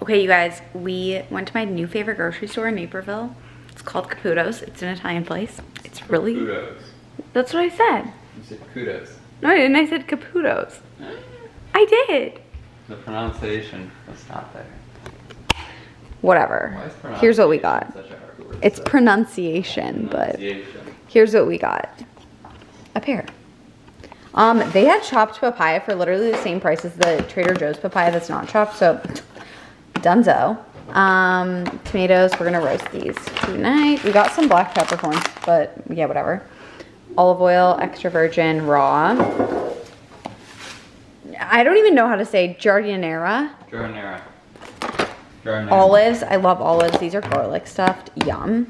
Okay, you guys, we went to my new favorite grocery store in Naperville. It's called Caputo's. It's an Italian place. It's really... Caputo's. That's what I said. You said kudos. No, I didn't. I said Caputo's. I did. The pronunciation was not there. Whatever. Here's what we got. It's pronunciation, but here's what we got. A pear. They had chopped papaya for literally the same price as the Trader Joe's papaya that's not chopped, so dunzo. Tomatoes, we're gonna roast these tonight. We got some black peppercorns, but yeah, whatever. Olive oil, extra virgin, raw. I don't even know how to say giardiniera. Giardiniera. Olives, I love olives. These are garlic stuffed, yum.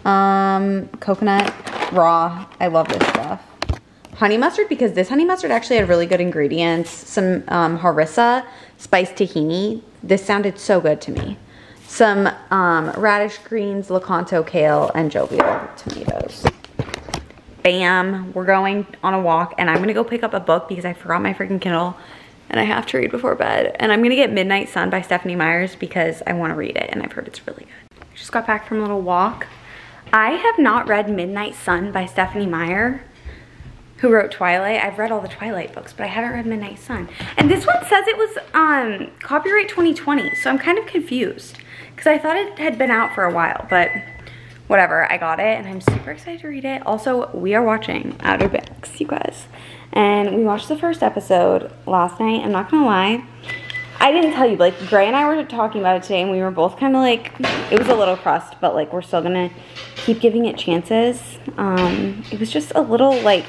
Coconut, raw, I love this stuff. Honey mustard, because this honey mustard actually had really good ingredients. Some harissa, spiced tahini. This sounded so good to me. Some radish greens, Lakanto kale, and jovial tomatoes. Bam, we're going on a walk, and I'm gonna go pick up a book because I forgot my freaking Kindle and I have to read before bed. And I'm gonna get Midnight Sun by Stephenie Meyers because I wanna read it and I've heard it's really good. I just got back from a little walk. I have not read Midnight Sun by Stephenie Meyer, who wrote Twilight. I've read all the Twilight books, but I haven't read Midnight Sun. And this one says it was copyright 2020, so I'm kind of confused because I thought it had been out for a while, but whatever, I got it and I'm super excited to read it. Also, we are watching Outer Banks, you guys. And we watched the first episode last night. I'm not gonna lie, I didn't tell you, but like Gray and I were talking about it today and we were both kind of like, it was a little crust, but like we're still gonna keep giving it chances. It was just a little like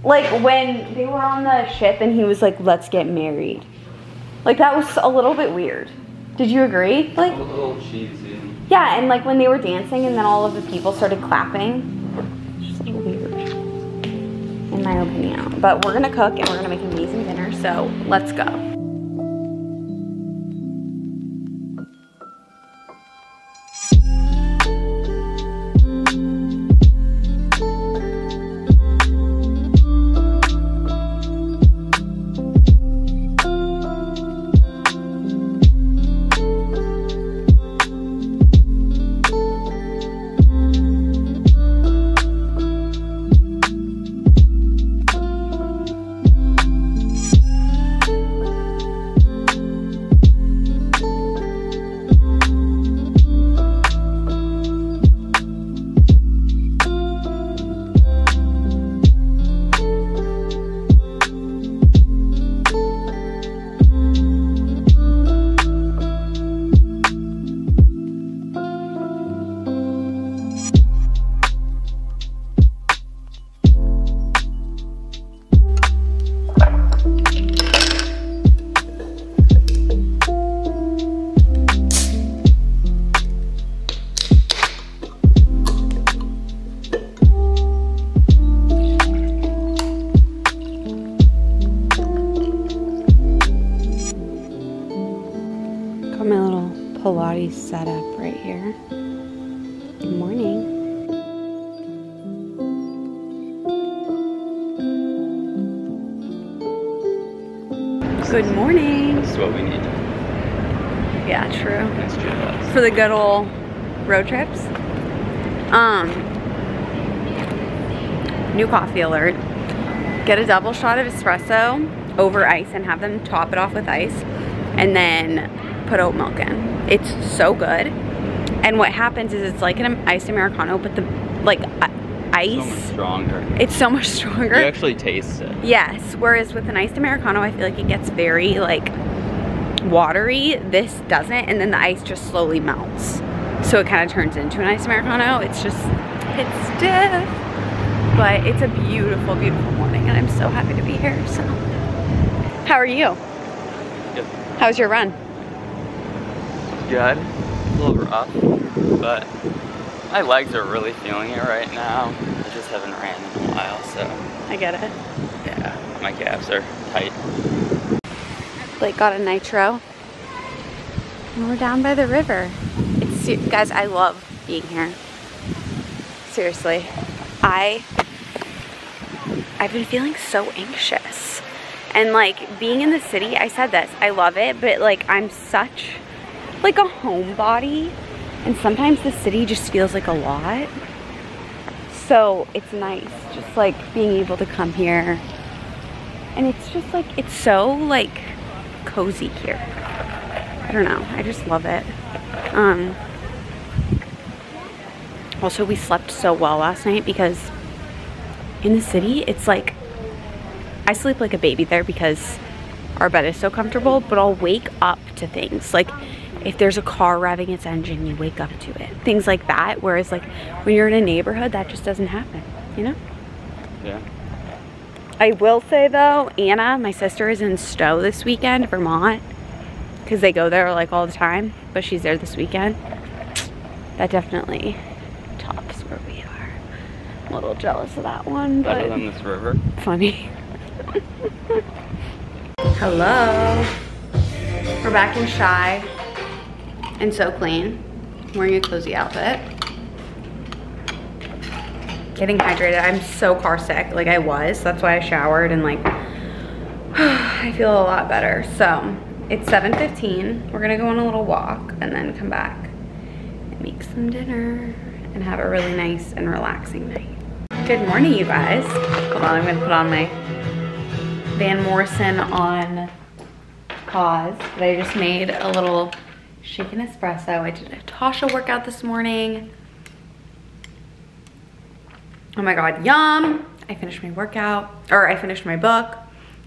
when they were on the ship and he was like, let's get married. Like that was a little bit weird. Did you agree? Like, a little cheesy. Yeah, and like when they were dancing and then all of the people started clapping. It's just a little weird, in my opinion. But we're gonna cook and we're gonna make amazing dinner, so let's go. Pilates setup right here. Good morning. Good morning. This is what we need. Yeah, true. That's true. For the good old road trips. New coffee alert. Get a double shot of espresso over ice and have them top it off with ice, and then put oat milk in. It's so good. And what happens is it's like an iced Americano, but the ice, so much stronger. It's so much stronger. You actually taste it. Yes, whereas with an iced Americano, I feel like it gets very like watery. This doesn't, and then the ice just slowly melts. So it kind of turns into an iced Americano. It's stiff. But it's a beautiful, beautiful morning, and I'm so happy to be here, so. How are you? Good. How's your run? Good. A little rough, but my legs are really feeling it right now. I just haven't ran in a while, so. I get it. Yeah, my calves are tight. Blake got a nitro, and we're down by the river. Guys, I love being here. Seriously, I've been feeling so anxious, And like being in the city, I said this, I love it, but like I'm such like a homebody, and sometimes the city just feels like a lot. So it's nice just like being able to come here, and it's just like, it's so like cozy here. I don't know, I just love it. Also, we slept so well last night because in the city, it's like, I sleep like a baby there because our bed is so comfortable, but I'll wake up to things. Like if there's a car revving its engine, you wake up to it. Things like that. Whereas like when you're in a neighborhood, that just doesn't happen, you know? Yeah. I will say though, Anna, my sister, is in Stowe this weekend, Vermont, because they go there like all the time, but she's there this weekend. That definitely tops where we are. I'm a little jealous of that one, but better than this river. Funny. Hello. We're back in Shy and So Clean. I'm wearing a cozy outfit. Getting hydrated. I'm so car sick, like I was. That's why I showered and like I feel a lot better. So it's 7:15. We're gonna go on a little walk and then come back and make some dinner and have a really nice and relaxing night. Good morning, you guys. Hold on, I'm gonna put on my Van Morrison on pause. But I just made a little shaken espresso. I did a Tasha workout this morning. Oh my God, yum. I finished my workout, or I finished my book.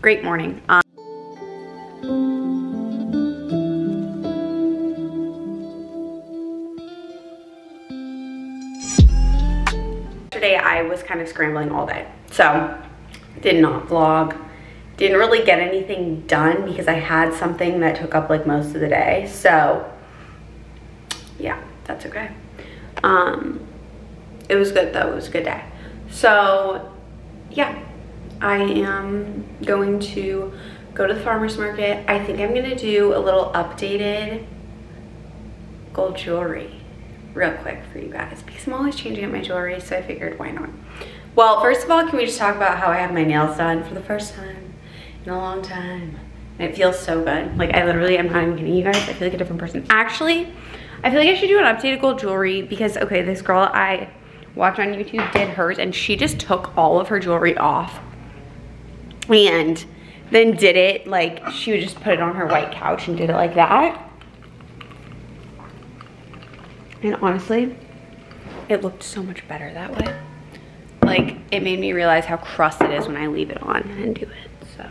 Great morning. Yesterday I was kind of scrambling all day. So did not vlog. Didn't really get anything done because I had something that took up like most of the day. So yeah, that's okay. It was good though, it was a good day. So yeah, I am going to go to the farmer's market. I think I'm gonna do a little updated gold jewelry real quick for you guys because I'm always changing up my jewelry, so I figured why not. Well, first of all, can we just talk about how I have my nails done for the first time in a long time? And it feels so good. Like I literally, I'm not even kidding you guys, I feel like a different person. Actually, I feel like I should do an updated gold jewelry because, okay, this girl I watch on YouTube did hers and she just took all of her jewelry off and then did it like, she would just put it on her white couch and did it like that. And honestly, it looked so much better that way. Like, it made me realize how crust it is when I leave it on and do it. So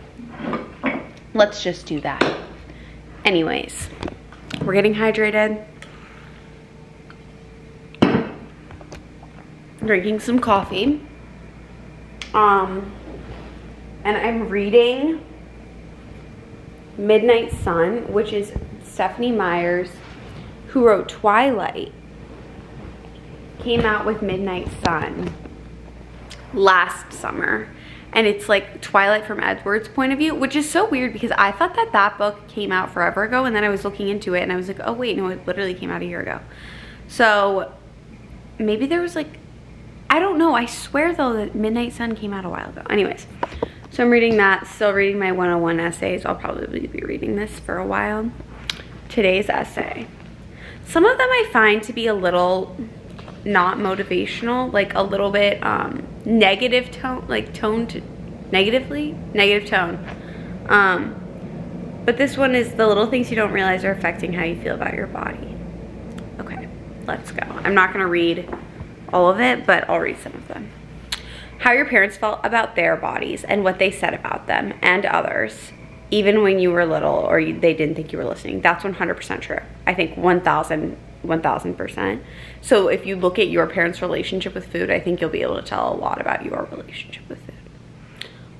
let's just do that. Anyways, we're getting hydrated. Drinking some coffee. And I'm reading Midnight Sun, which is Stephenie Meyer's, who wrote Twilight, came out with Midnight Sun last summer. And it's like Twilight from Edward's point of view, which is so weird because I thought that that book came out forever ago, and then I was looking into it and I was like, oh wait, no, it literally came out a year ago. So maybe there was like, I don't know, I swear though that Midnight Sun came out a while ago. Anyways, so I'm reading that, still reading my 101 essays. I'll probably be reading this for a while. Today's essay. Some of them I find to be a little not motivational, like a little bit negative tone, like negative tone. But this one is the little things you don't realize are affecting how you feel about your body. Okay, let's go. I'm not gonna read all of it, but I'll read some of them. How your parents felt about their bodies and what they said about them and others, even when you were little or they didn't think you were listening. That's 100% true. I think 1000%. So if you look at your parents' relationship with food, I think you'll be able to tell a lot about your relationship with food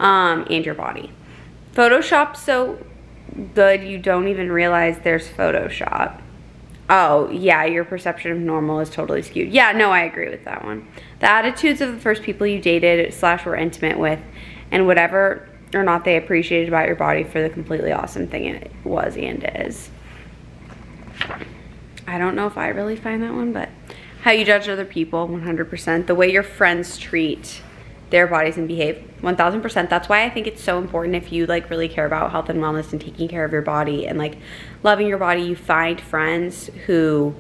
and your body. Photoshop's so good you don't even realize there's Photoshop. Oh, yeah, your perception of normal is totally skewed. Yeah, no, I agree with that one. The attitudes of the first people you dated / were intimate with, and whatever or not they appreciated about your body for the completely awesome thing it was and is. I don't know if I really find that one, but how you judge other people, 100%. The way your friends treat their bodies and behave. 1000%. That's why I think it's so important, if you like really care about health and wellness and taking care of your body and like loving your body, you find friends who,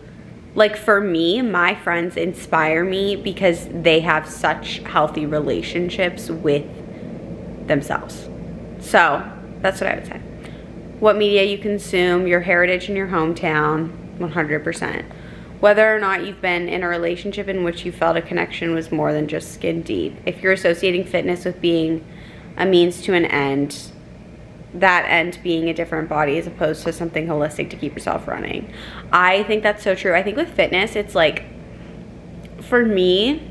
like for me, my friends inspire me because they have such healthy relationships with themselves. So that's what I would say. What media you consume, your heritage in your hometown, 100%. Whether or not you've been in a relationship in which you felt a connection was more than just skin deep. If you're associating fitness with being a means to an end, that end being a different body as opposed to something holistic to keep yourself running. I think that's so true. I think with fitness, it's like, for me,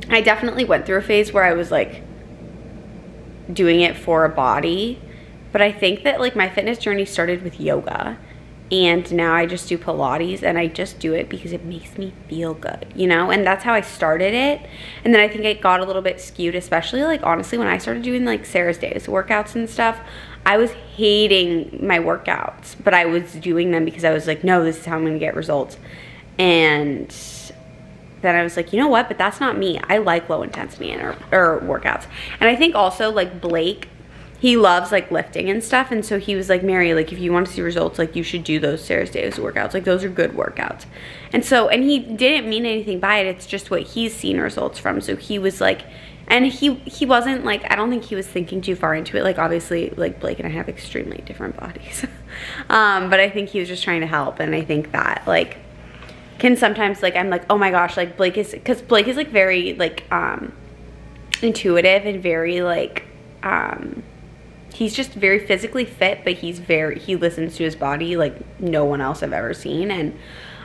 I definitely went through a phase where I was like doing it for a body, but I think that like my fitness journey started with yoga. And now I just do Pilates, and I just do it because it makes me feel good, you know? And that's how I started it. And then I think it got a little bit skewed, especially like honestly when I started doing like Sarah's Days workouts and stuff. I was hating my workouts, but I was doing them because I was like, no, this is how I'm gonna get results. And then I was like, you know what? But that's not me. I like low intensity or workouts. And I think also like Blake, he loves like lifting and stuff, and so he was like, Mary, like if you want to see results, like you should do those Sarah's Days workouts, like those are good workouts. And so, and he didn't mean anything by it, it's just what he's seen results from. So he was like, and he wasn't like, I don't think he was thinking too far into it. Like obviously like Blake and I have extremely different bodies. But I think he was just trying to help. And I think that like can sometimes like, I'm like, oh my gosh, like Blake is, because Blake is like very like intuitive and very like he's just very physically fit, but he listens to his body like no one else I've ever seen. And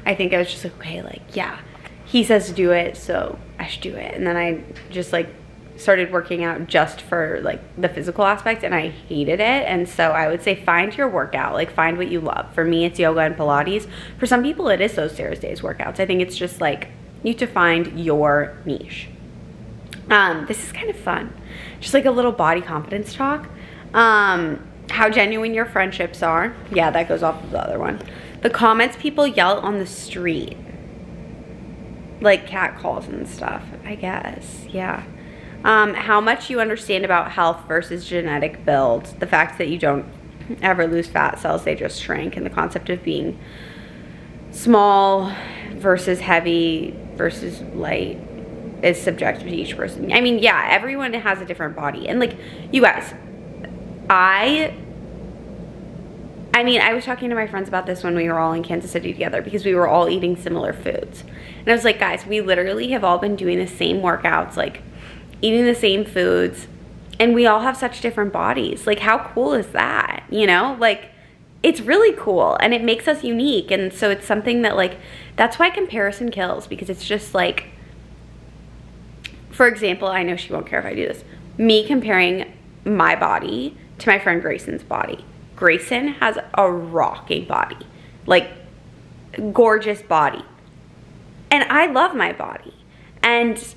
I think I was just like, okay, like, yeah, he says to do it, so I should do it. And then I just like started working out just for like the physical aspect, and I hated it. And so I would say find your workout, like find what you love. For me, it's yoga and Pilates. For some people, it is those Sarah's Days workouts. I think it's just like you have to find your niche. This is kind of fun. Just like a little body confidence talk. How genuine your friendships are. Yeah, that goes off of the other one. The comments people yell on the street, like cat calls and stuff, I guess. Yeah. How much you understand about health versus genetic build. The fact that you don't ever lose fat cells, they just shrink. And the concept of being small versus heavy versus light is subjective to each person. I mean, yeah, everyone has a different body. And like, you guys, I mean, I was talking to my friends about this when we were all in Kansas City together because we were all eating similar foods. And I was like, guys, we literally have all been doing the same workouts, like eating the same foods, and we all have such different bodies. Like, how cool is that? You know, like, it's really cool, and it makes us unique. And so it's something that like, that's why comparison kills, because it's just like, for example, I know she won't care if I do this, me comparing my body to my friend Grayson's body. Grayson has a rocking body, like gorgeous body. And I love my body. And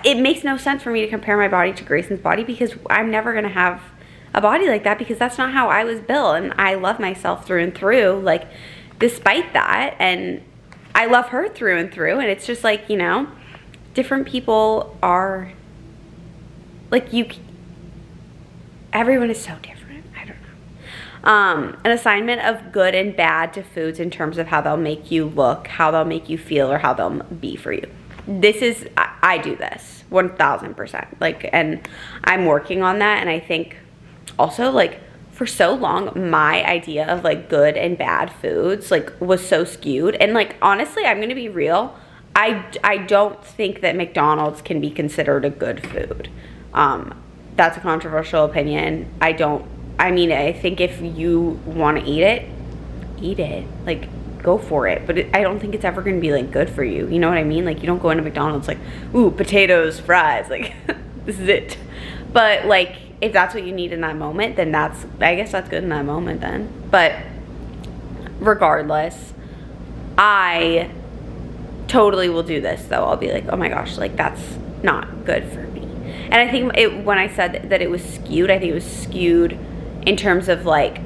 it makes no sense for me to compare my body to Grayson's body because I'm never gonna have a body like that because that's not how I was built. And I love myself through and through, like despite that. And I love her through and through. And it's just like, you know, different people are like, everyone is so different. I don't know. An assignment of good and bad to foods in terms of how they'll make you look, how they'll make you feel, or how they'll be for you. This is, I do this 1000%. Like, and I'm working on that. And I think also like for so long, my idea of like good and bad foods like was so skewed. And like, honestly, I'm going to be real. I don't think that McDonald's can be considered a good food. That's a controversial opinion. I mean, I think if you want to eat it, like go for it. But I don't think it's ever going to be like good for you. You know what I mean? Like you don't go into McDonald's like, ooh, potatoes, fries, like this is it. But like, if that's what you need in that moment, then I guess that's good in that moment then. But regardless, I totally will do this though. I'll be like, oh my gosh, like that's not good for me. And I think when I said that it was skewed, I think it was skewed in terms of like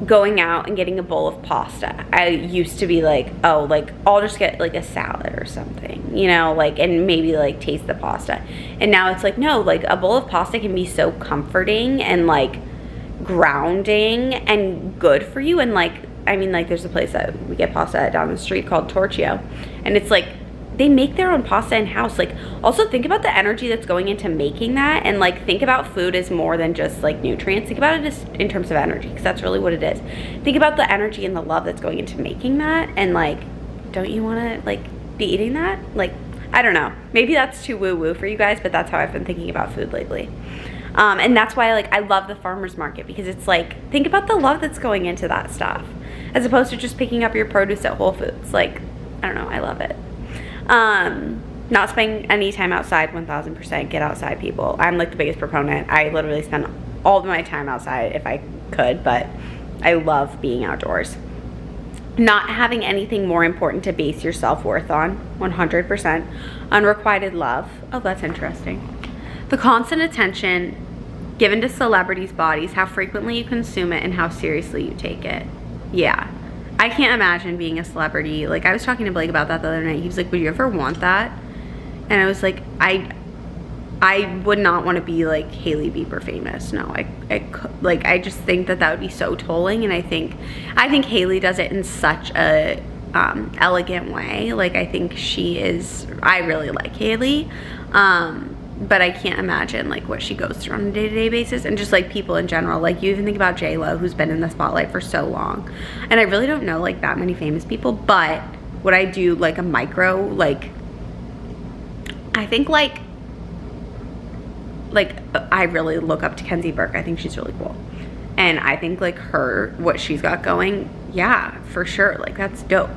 going out and getting a bowl of pasta. I used to be like, oh, like I'll just get like a salad or something, you know, like, and maybe like taste the pasta. And now it's like, no, like a bowl of pasta can be so comforting and like grounding and good for you. And like, I mean, like there's a place that we get pasta at down the street called Torchio, and it's like they make their own pasta in house. Like, also think about the energy that's going into making that, and like think about food as more than just like nutrients. Think about it as in terms of energy, because that's really what it is. Think about the energy and the love that's going into making that, and like, don't you want to like be eating that? Like, I don't know, maybe that's too woo woo for you guys, but that's how I've been thinking about food lately. And that's why like I love the farmer's market, because it's like, think about the love that's going into that stuff as opposed to just picking up your produce at Whole Foods. Like, I don't know, I love it. Not spending any time outside, 1000%. Get outside, people. I'm like the biggest proponent. I literally spend all of my time outside if I could, but I love being outdoors. Not having anything more important to base your self-worth on, 100%. Unrequited love. Oh, that's interesting. The constant attention given to celebrities' bodies, how frequently you consume it, and how seriously you take it. Yeah. I can't imagine being a celebrity. Like, I was talking to Blake about that the other night. He was like, would you ever want that? And I was like, I would not want to be like Hailey Bieber famous. No, I just think that would be so tolling. And I think Hailey does it in such a elegant way. Like, I think I really like Hailey. But I can't imagine like what she goes through on a day-to-day basis, and just like people in general. Like, you even think about J-Lo, who's been in the spotlight for so long, and I really don't know like that many famous people, but what I do like a micro, like I think like I really look up to Kenzie Burke. I think she's really cool, and I think like what she's got going, yeah, for sure, like that's dope.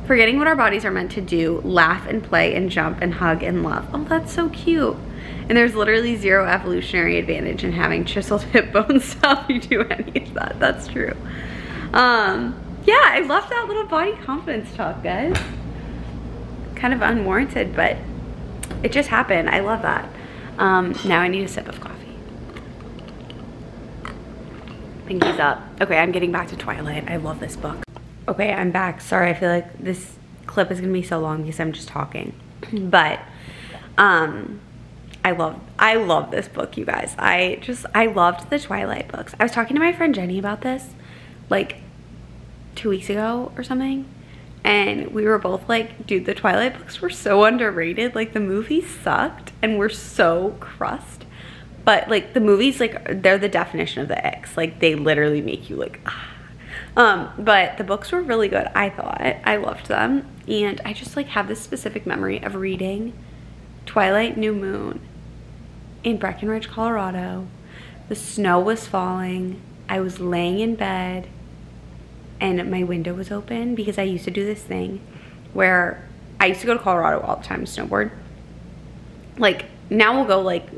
Forgetting what our bodies are meant to do, laugh and play and jump and hug and love. Oh, that's so cute. And there's literally zero evolutionary advantage in having chiseled hip bones to help you do any of that. That's true. Yeah, I love that little body confidence talk, guys. Kind of unwarranted, but it just happened. I love that. Now I need a sip of coffee. Pinky's up. Okay, I'm getting back to Twilight. I love this book. Okay, I'm back. Sorry, I feel like this clip is gonna be so long because I'm just talking. But I love this book, you guys. I loved the Twilight books. I was talking to my friend Jenny about this like 2 weeks ago or something, and we were both like, dude, the Twilight books were so underrated. Like, the movies sucked and were so crust, but like the movies, like, they're the definition of the X. Like, they literally make you like, ah. But the books were really good, I thought. I loved them. And I just like have this specific memory of reading Twilight New Moon in Breckenridge, Colorado. The snow was falling. I was laying in bed and my window was open, because I used to do this thing where I used to go to Colorado all the time to snowboard. Like, now we'll go like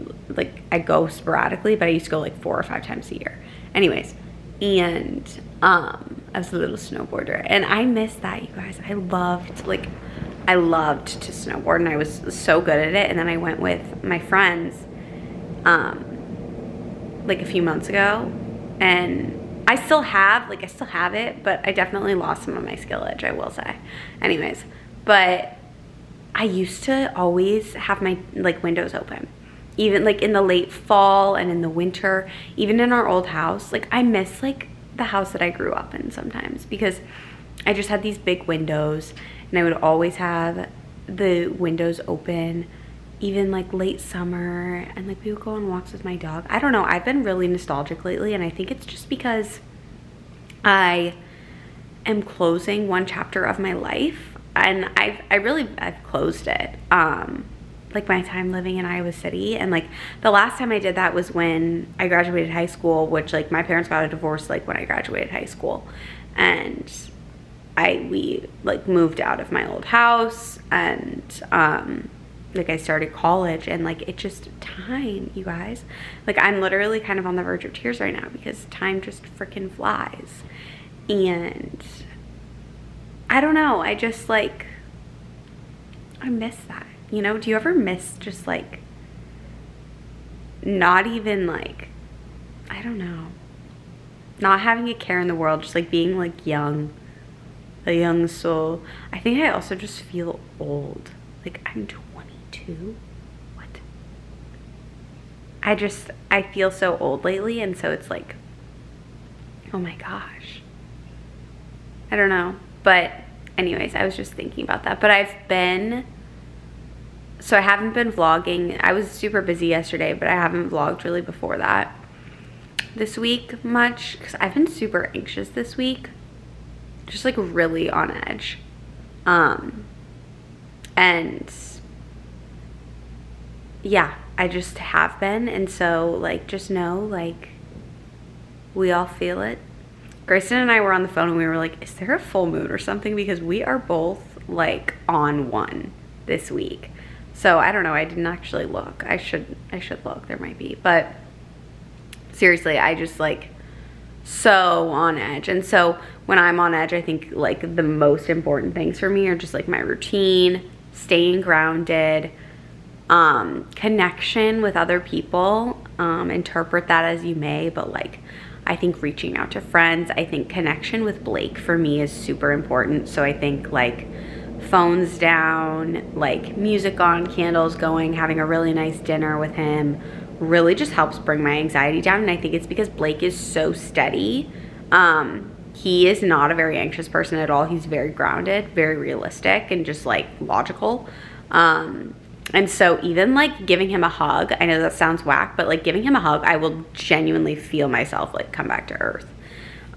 I go sporadically, but I used to go like 4 or 5 times a year. Anyways, and I was a little snowboarder, and I miss that, you guys. I loved to snowboard, and I was so good at it. And then I went with my friends like a few months ago, and I still have it, but I definitely lost some of my skill edge, I will say. Anyways, but I used to always have my like windows open, even like in the late fall and in the winter, even in our old house. Like, I miss like the house that I grew up in sometimes, because I just had these big windows, and I would always have the windows open, even like late summer, and like we would go on walks with my dog. I don't know, I've been really nostalgic lately, and I think it's just because I am closing one chapter of my life, and I've closed it. Like my time living in Iowa City, and like the last time I did that was when I graduated high school, which like my parents got a divorce like when I graduated high school, and we like moved out of my old house, and like I started college, and like it just, time, you guys, like I'm literally kind of on the verge of tears right now because time just freaking flies. And I don't know, I just like, I miss that. You know, do you ever miss just like not even like, I don't know, not having a care in the world, just like being like young a young soul. I think I also just feel old. Like, I'm 22. What? I feel so old lately, and so it's like, oh my gosh. I don't know. But anyways, I was just thinking about that. But I haven't been vlogging. I was super busy yesterday, but I haven't vlogged really before that this week much because I've been super anxious this week. Just like really on edge. And yeah, I just have been. And so like, just know, like, we all feel it. Grayson and I were on the phone and we were like, is there a full moon or something? Because we are both like on one this week. So I don't know, I didn't actually look. I should look, there might be. But seriously, I just like so on edge. And so when I'm on edge, I think like the most important things for me are just like my routine, staying grounded, connection with other people, interpret that as you may, but like I think reaching out to friends, I think connection with Blake for me is super important. So I think like phones down, like music on, candles going, having a really nice dinner with him really just helps bring my anxiety down. And I think it's because Blake is so steady. He is not a very anxious person at all. He's very grounded, very realistic, and just like logical. And so even like giving him a hug, I know that sounds whack, but like giving him a hug, I will genuinely feel myself like come back to earth.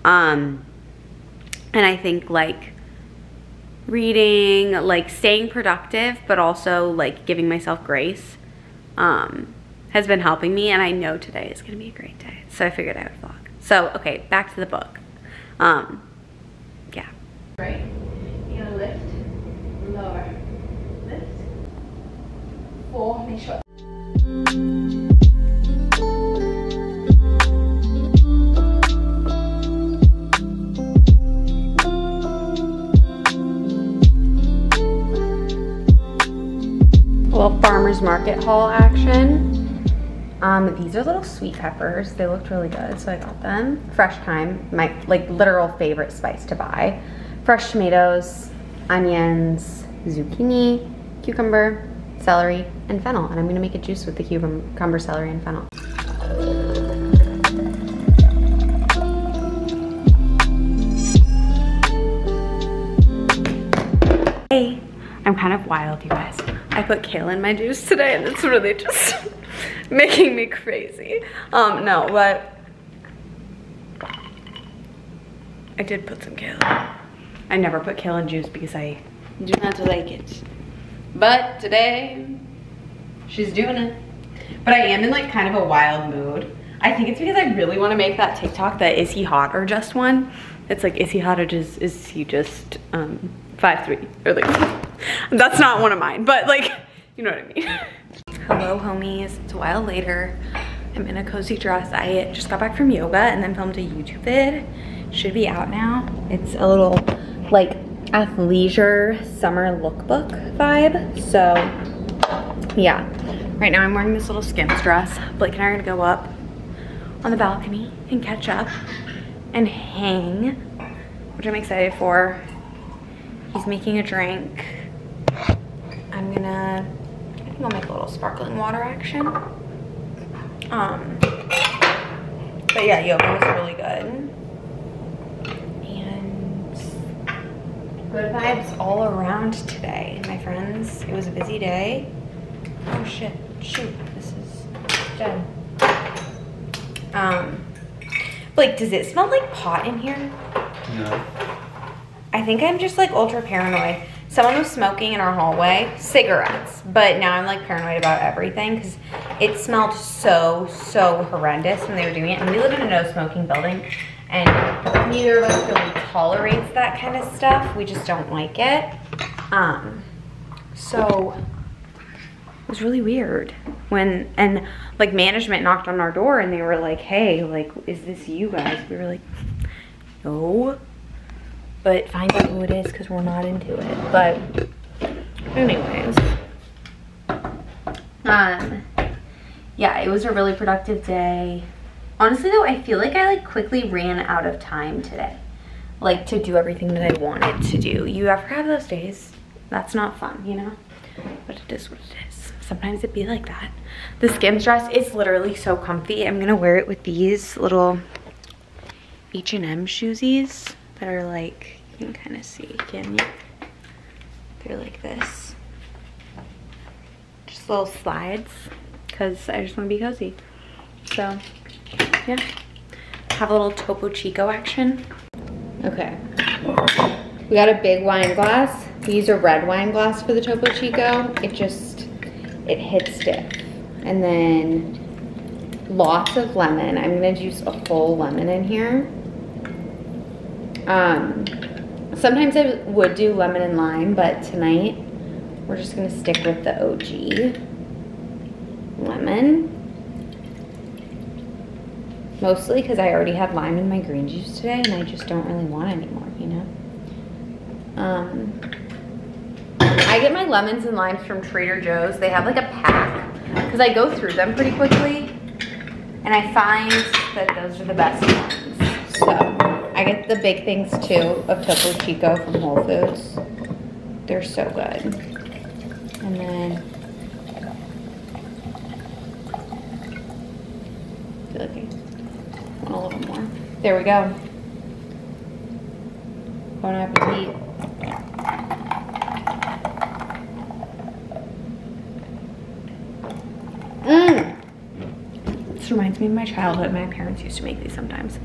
And I think like reading, like staying productive, but also like giving myself grace, has been helping me. And I know today is gonna be a great day. So I figured I would vlog. So, okay, back to the book. Yeah. Right, you're gonna lift, lower, lift, 4, make sure. A little farmer's market haul action. These are little sweet peppers. They looked really good, so I got them. Fresh thyme, my like literal favorite spice to buy. Fresh tomatoes, onions, zucchini, cucumber, celery, and fennel. And I'm gonna make a juice with the cucumber, celery, and fennel. Hey, I'm kind of wild, you guys. I put kale in my juice today and it's really just making me crazy. No, but I did put some kale in. I never put kale in juice because I do not like it. But today, she's doing it. But I am in like kind of a wild mood. I think it's because I really want to make that TikTok, that is he hot or just one. It's like, is he hot or just, is he just 5'3", or like, that's not one of mine, but like, you know what I mean. Hello homies, it's a while later. I'm in a cozy dress. I just got back from yoga and then filmed a YouTube vid. Should be out now. It's a little like athleisure summer lookbook vibe. So yeah, right now I'm wearing this little Skims dress. Blake and I are gonna go up on the balcony and catch up and hang, which I'm excited for. He's making a drink. I'm gonna, I think I'll make a little sparkling water action. But yeah, yoga was really good. And good vibes all around today, my friends. It was a busy day. Oh shit, shoot, this is dead. Blake, does it smell like pot in here? No. I think I'm just like ultra paranoid. Someone was smoking in our hallway, cigarettes, but now I'm like paranoid about everything because it smelled so horrendous when they were doing it. And we live in a no smoking building and neither of us really tolerates that kind of stuff. We just don't like it. So it was really weird when, and like management knocked on our door and they were like, hey, like, is this you guys? We were like, no. But find out who it is because we're not into it. But anyways, yeah, it was a really productive day. Honestly though, I feel like I like quickly ran out of time today. like to do everything that I wanted to do. You ever have those days? That's not fun, you know? But it is what it is. Sometimes it be like that. The Skims dress is literally so comfy. I'm gonna wear it with these little H&M shoesies that are like, you can kind of see, can you? They're like this. Just little slides, because I just want to be cozy. So, yeah. Have a little Topo Chico action. Okay. We got a big wine glass. We use a red wine glass for the Topo Chico. It hits stiff. And then lots of lemon. I'm gonna juice a whole lemon in here. Sometimes I would do lemon and lime, but tonight we're just gonna stick with the OG lemon. Mostly because I already had lime in my green juice today and I just don't really want any more, you know? I get my lemons and limes from Trader Joe's. They have like a pack because I go through them pretty quickly and I find that those are the best ones. So I get the big things too of Topo Chico from Whole Foods. They're so good. And then I feel like I want a little more. There we go. Bon appetit. This reminds me of my childhood. My parents used to make these sometimes.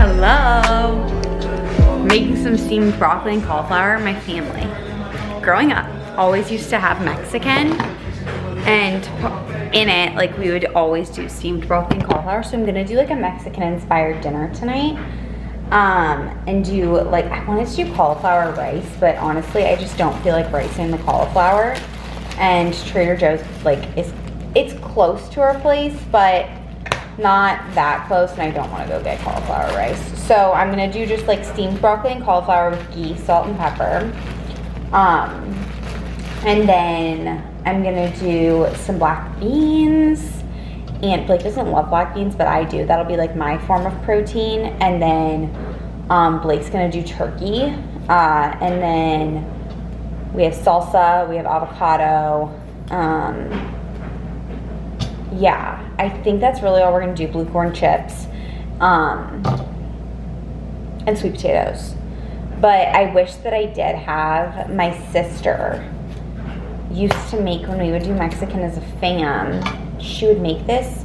Hello! Making some steamed broccoli and cauliflower. My family, growing up, always used to have Mexican, and in it, like, we would always do steamed broccoli and cauliflower. So I'm gonna do like a Mexican inspired dinner tonight. And do like, I wanted to do cauliflower rice, but honestly, I just don't feel like ricing the cauliflower. And Trader Joe's, like, it's close to our place, but not that close, and I don't want to go get cauliflower rice. So I'm gonna do just like steamed broccoli and cauliflower with ghee, salt, and pepper. And then I'm gonna do some black beans. And Blake doesn't love black beans, but I do. That'll be like my form of protein. And then Blake's gonna do turkey. And then we have salsa, we have avocado. Yeah, I think that's really all we're gonna do. Blue corn chips, and sweet potatoes. But I wish that I did have, my sister used to make, when we would do Mexican as a fam, she would make this,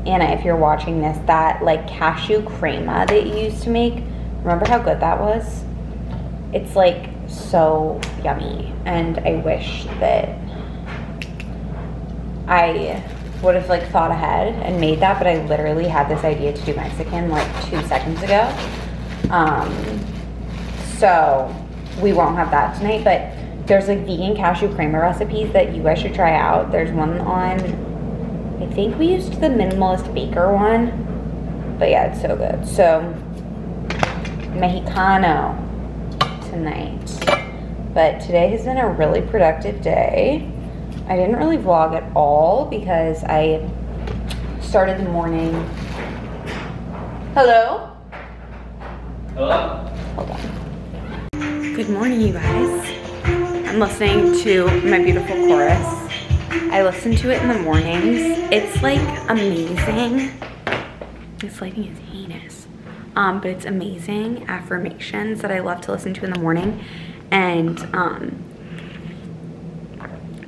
Anna, if you're watching this, that like cashew crema that you used to make. Remember how good that was? It's like so yummy, and I wish that I would have like thought ahead and made that, but I literally had this idea to do Mexican like 2 seconds ago. So we won't have that tonight, but there's like vegan cashew creamer recipes that you guys should try out. There's one on, I think we used the Minimalist Baker one, but yeah, it's so good. So Mexicano tonight. But today has been a really productive day. I didn't really vlog at all because I started the morning. Hello? Hello? Hold on. Good morning, you guys. I'm listening to my beautiful chorus. I listen to it in the mornings. It's like amazing. This lighting is heinous. But it's amazing affirmations that I love to listen to in the morning. And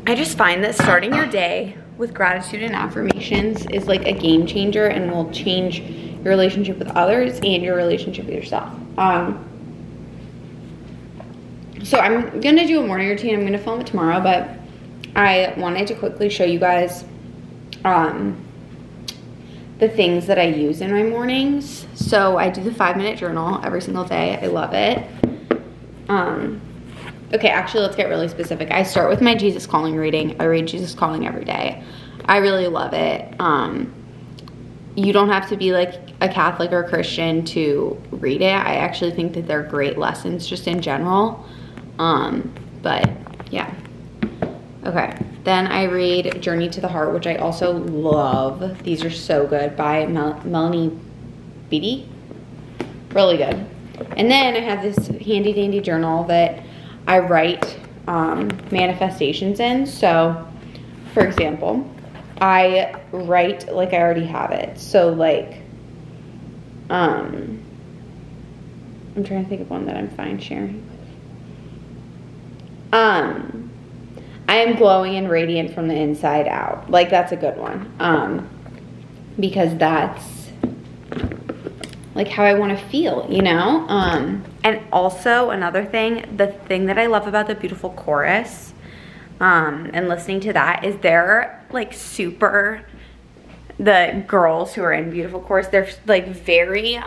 I just find that starting your day with gratitude and affirmations is like a game changer and will change your relationship with others and your relationship with yourself. So I'm gonna do a morning routine. I'm gonna film it tomorrow, but I wanted to quickly show you guys the things that I use in my mornings. So I do the 5-minute journal every single day. I love it. Okay, actually, let's get really specific. I start with my Jesus Calling reading. I read Jesus Calling every day. I really love it. You don't have to be like a Catholic or Christian to read it. I actually think that they're great lessons just in general. But yeah. Okay, then I read Journey to the Heart, which I also love. These are so good, by Melanie Beattie. Really good. And then I have this handy dandy journal that I write manifestations in. So, for example, I write like I already have it. So like, I'm trying to think of one that I'm fine sharing. I am glowing and radiant from the inside out. Like, that's a good one. Because that's like how I want to feel, you know? And also another thing, the thing that I love about the Beautiful Chorus, and listening to that, is they're like super, the girls who are in Beautiful Chorus, they're like very,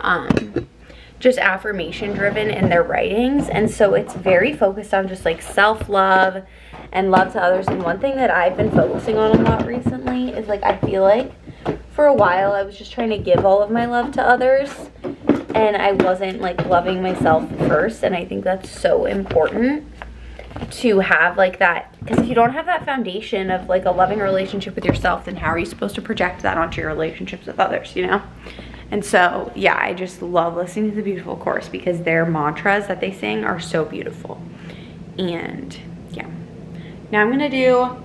just affirmation driven in their writings. And so it's very focused on just like self-love and love to others. And one thing that I've been focusing on a lot recently is like, I feel like for a while I was just trying to give all of my love to others, and I wasn't like loving myself first. And I think that's so important to have like that, because if you don't have that foundation of like a loving relationship with yourself, then how are you supposed to project that onto your relationships with others, you know? And so yeah, I just love listening to the Beautiful Chorus because their mantras that they sing are so beautiful. And yeah, now I'm gonna do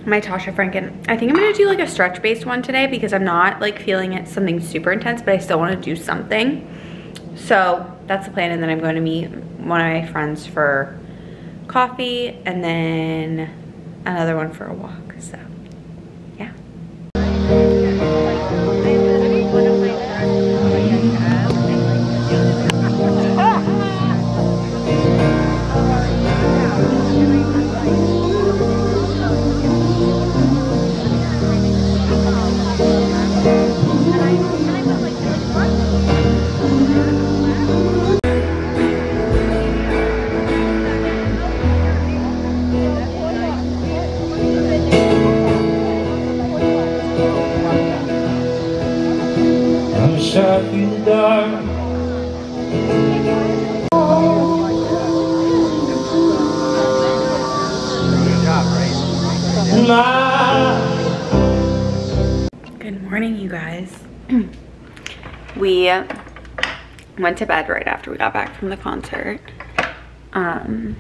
my Tasha Franken. I think I'm gonna do like a stretch based one today because I'm not like feeling it something super intense, but I still want to do something. So that's the plan. And then I'm going to meet one of my friends for coffee, and then another one for a walk. So yeah. Shot through the dark. Good morning, you guys. We went to bed right after we got back from the concert. And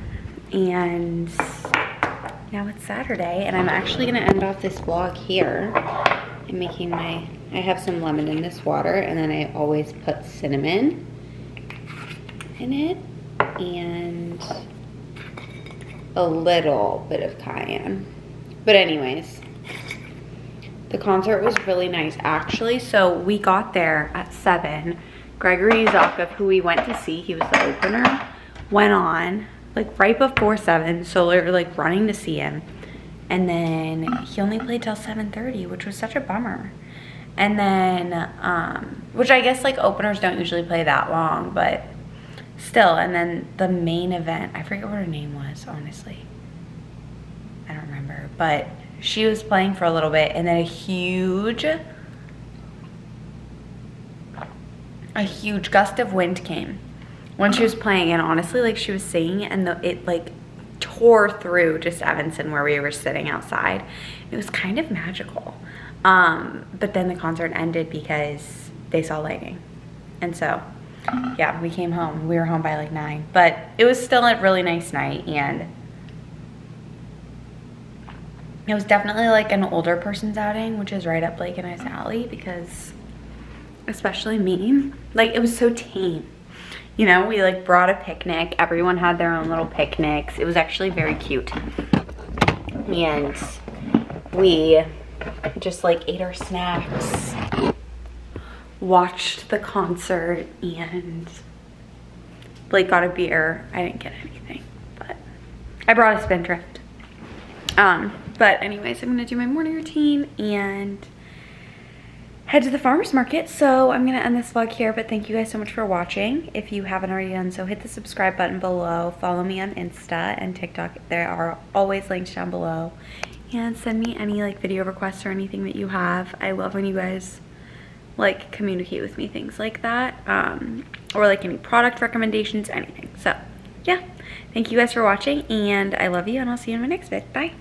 now it's Saturday, and I'm actually gonna end off this vlog here. I'm making I have some lemon in this water, and then I always put cinnamon in it and a little bit of cayenne. But anyways, the concert was really nice actually. So we got there at 7. Gregory Zakov, who we went to see, he was the opener, went on like right before 7, so we were like running to see him. And then he only played till 7:30, which was such a bummer. And then, which I guess like openers don't usually play that long, but still. And then the main event, I forget what her name was, honestly. I don't remember, but she was playing for a little bit, and then a huge gust of wind came when she was playing. And honestly, like, she was singing, and it like tore through just Evanston where we were sitting outside. It was kind of magical. But then the concert ended because they saw lightning. And so, yeah, we came home. We were home by like 9. But it was still a really nice night, and it was definitely like an older person's outing, which is right up Blake and I's alley, because especially me, like, it was so tame. You know, we like brought a picnic. Everyone had their own little picnics. It was actually very cute. And we just like ate our snacks, watched the concert, and Blake got a beer. I didn't get anything, but I brought a Spindrift. But anyways, I'm gonna do my morning routine and head to the farmer's market. So I'm gonna end this vlog here, but thank you guys so much for watching. If you haven't already done so, hit the subscribe button below. Follow me on Insta and TikTok. There are always links down below. And send me any like video requests or anything that you have. I love when you guys like communicate with me, things like that. Or like any product recommendations, anything. So yeah, thank you guys for watching, and I love you, and I'll see you in my next vid. Bye.